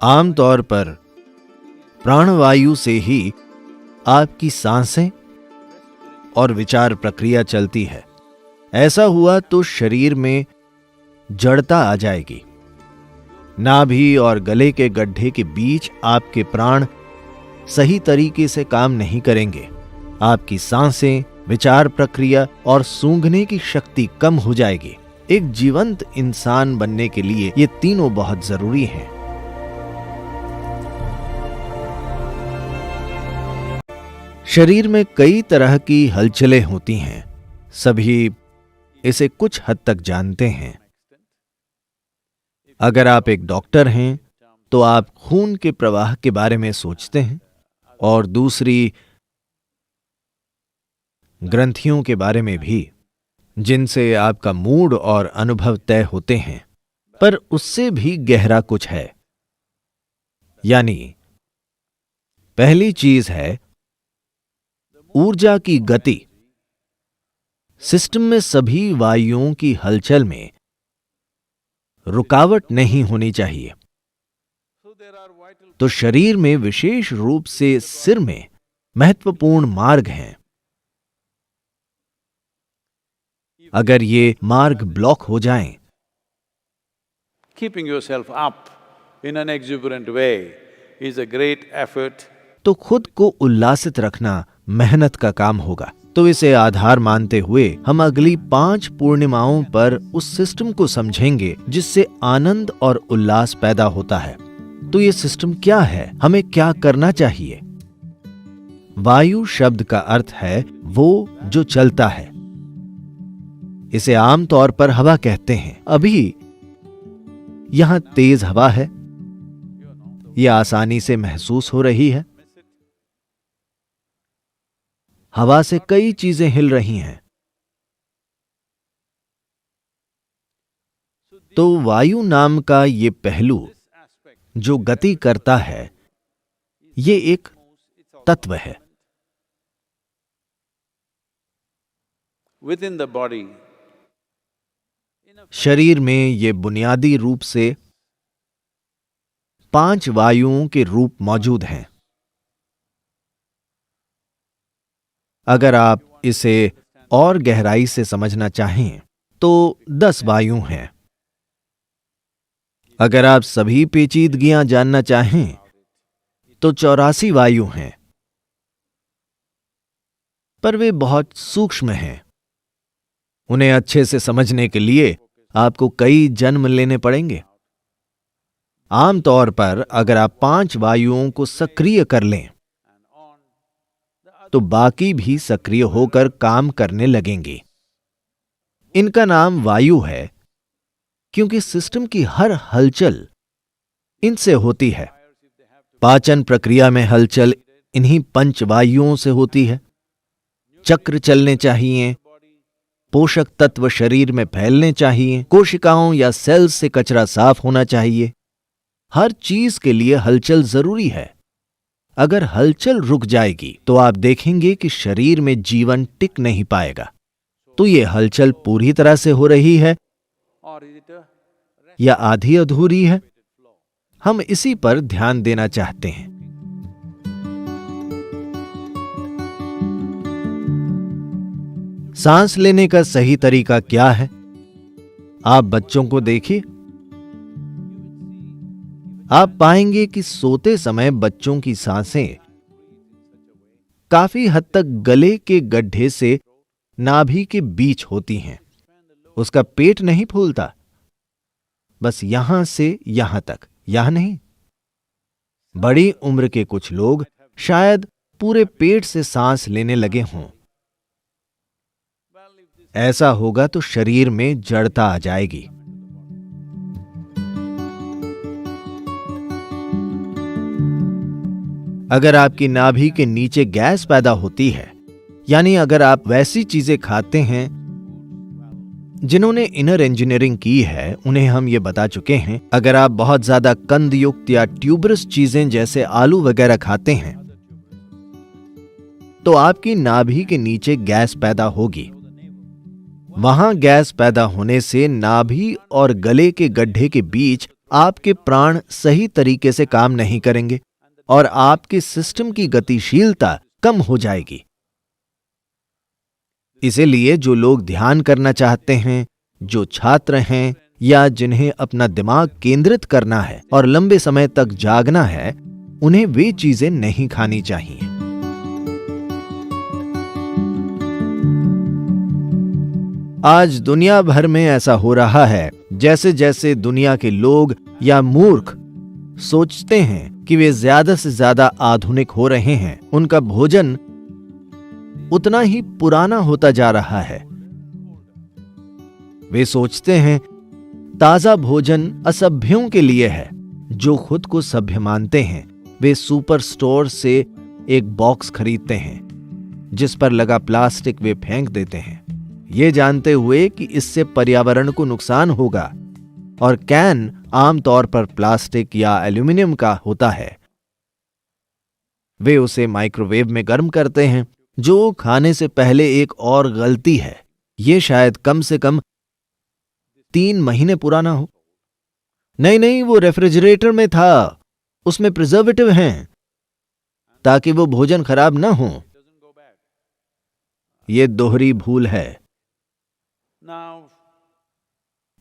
आमतौर पर प्राणवायु से ही आपकी सांसें और विचार प्रक्रिया चलती है। ऐसा हुआ तो शरीर में जड़ता आ जाएगी। नाभि और गले के गड्ढे के बीच आपके प्राण सही तरीके से काम नहीं करेंगे। आपकी सांसें, विचार प्रक्रिया और सूंघने की शक्ति कम हो जाएगी। एक जीवंत इंसान बनने के लिए ये तीनों बहुत जरूरी हैं। शरीर में कई तरह की हलचलें होती हैं। सभी इसे कुछ हद तक जानते हैं। अगर आप एक डॉक्टर हैं तो आप खून के प्रवाह के बारे में सोचते हैं और दूसरी ग्रंथियों के बारे में भी, जिनसे आपका मूड और अनुभव तय होते हैं। पर उससे भी गहरा कुछ है। यानी पहली चीज है ऊर्जा की गति। सिस्टम में सभी वायुओं की हलचल में रुकावट नहीं होनी चाहिए। तो शरीर में विशेष रूप से सिर में महत्वपूर्ण मार्ग हैं। अगर ये मार्ग ब्लॉक हो जाएं, Keeping yourself up in an exuberant way is a great effort. तो खुद को उल्लासित रखना मेहनत का काम होगा। तो इसे आधार मानते हुए हम अगली 5 पूर्णिमाओं पर उस सिस्टम को समझेंगे जिससे आनंद और उल्लास पैदा होता है। तो ये सिस्टम क्या है, हमें क्या करना चाहिए? वायु शब्द का अर्थ है वो जो चलता है। इसे आमतौर पर हवा कहते हैं। अभी यहां तेज हवा है, यह आसानी से महसूस हो रही है। हवा से कई चीजें हिल रही हैं। तो वायु नाम का ये पहलू जो गति करता है, ये एक तत्व है। Within the body, शरीर में ये बुनियादी रूप से 5 वायुओं के रूप मौजूद हैं। अगर आप इसे और गहराई से समझना चाहें तो 10 वायु हैं। अगर आप सभी पेचीदगियां जानना चाहें तो 84 वायु हैं। पर वे बहुत सूक्ष्म हैं। उन्हें अच्छे से समझने के लिए आपको कई जन्म लेने पड़ेंगे। आमतौर पर अगर आप 5 वायुओं को सक्रिय कर लें तो बाकी भी सक्रिय होकर काम करने लगेंगी। इनका नाम वायु है क्योंकि सिस्टम की हर हलचल इनसे होती है। पाचन प्रक्रिया में हलचल इन्हीं 5 वायुओं से होती है। चक्र चलने चाहिए, पोषक तत्व शरीर में फैलने चाहिए, कोशिकाओं या सेल्स से कचरा साफ होना चाहिए। हर चीज के लिए हलचल जरूरी है। अगर हलचल रुक जाएगी तो आप देखेंगे कि शरीर में जीवन टिक नहीं पाएगा। तो ये हलचल पूरी तरह से हो रही है या आधी अधूरी है, हम इसी पर ध्यान देना चाहते हैं। सांस लेने का सही तरीका क्या है? आप बच्चों को देखिए। आप पाएंगे कि सोते समय बच्चों की सांसें काफी हद तक गले के गड्ढे से नाभि के बीच होती हैं। उसका पेट नहीं फूलता, बस यहां से यहां तक, यहां नहीं। बड़ी उम्र के कुछ लोग शायद पूरे पेट से सांस लेने लगे हों। ऐसा होगा तो शरीर में जड़ता आ जाएगी। अगर आपकी नाभि के नीचे गैस पैदा होती है, यानी अगर आप वैसी चीजें खाते हैं जिन्होंने इनर इंजीनियरिंग की है, उन्हें हम ये बता चुके हैं। अगर आप बहुत ज्यादा कंद युक्त या ट्यूबरस चीजें जैसे आलू वगैरह खाते हैं तो आपकी नाभि के नीचे गैस पैदा होगी। वहां गैस पैदा होने से नाभि और गले के गड्ढे के बीच आपके प्राण सही तरीके से काम नहीं करेंगे और आपके सिस्टम की गतिशीलता कम हो जाएगी। इसीलिए जो लोग ध्यान करना चाहते हैं, जो छात्र हैं या जिन्हें अपना दिमाग केंद्रित करना है और लंबे समय तक जागना है, उन्हें वे चीजें नहीं खानी चाहिए। आज दुनिया भर में ऐसा हो रहा है, जैसे जैसे दुनिया के लोग या मूर्ख सोचते हैं कि वे ज्यादा से ज्यादा आधुनिक हो रहे हैं, उनका भोजन उतना ही पुराना होता जा रहा है। वे सोचते हैं ताजा भोजन असभ्यों के लिए है। जो खुद को सभ्य मानते हैं, वे सुपर स्टोर से एक बॉक्स खरीदते हैं जिस पर लगा प्लास्टिक वे फेंक देते हैं, ये जानते हुए कि इससे पर्यावरण को नुकसान होगा। और कैन आमतौर पर प्लास्टिक या एल्यूमिनियम का होता है। वे उसे माइक्रोवेव में गर्म करते हैं, जो खाने से पहले एक और गलती है। ये शायद कम से कम 3 महीने पुराना हो। नहीं, वो रेफ्रिजरेटर में था, उसमें प्रिजर्वेटिव हैं ताकि वो भोजन खराब ना हो। ये दोहरी भूल है।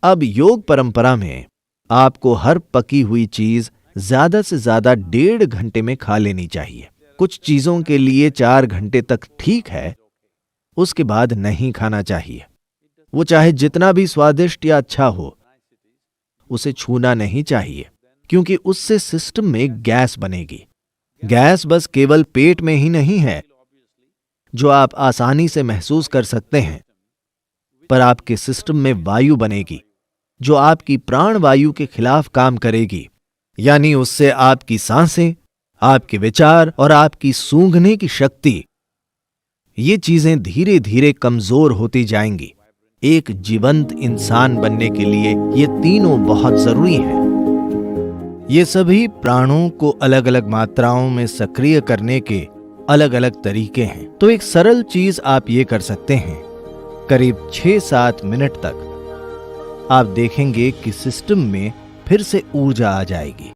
अब योग परंपरा में आपको हर पकी हुई चीज ज्यादा से ज्यादा 1.5 घंटे में खा लेनी चाहिए। कुछ चीजों के लिए 4 घंटे तक ठीक है, उसके बाद नहीं खाना चाहिए। वो चाहे जितना भी स्वादिष्ट या अच्छा हो, उसे छूना नहीं चाहिए, क्योंकि उससे सिस्टम में गैस बनेगी। गैस बस केवल पेट में ही नहीं है, जो आप आसानी से महसूस कर सकते हैं, पर आपके सिस्टम में वायु बनेगी, जो आपकी प्राण वायु के खिलाफ काम करेगी। यानी उससे आपकी सांसें, आपके विचार और आपकी सूंघने की शक्ति, ये चीजें धीरे धीरे कमजोर होती जाएंगी। एक जीवंत इंसान बनने के लिए ये तीनों बहुत जरूरी हैं। ये सभी प्राणों को अलग अलग मात्राओं में सक्रिय करने के अलग अलग तरीके हैं। तो एक सरल चीज आप ये कर सकते हैं, करीब 6-7 मिनट तक आप देखेंगे कि सिस्टम में फिर से ऊर्जा आ जाएगी।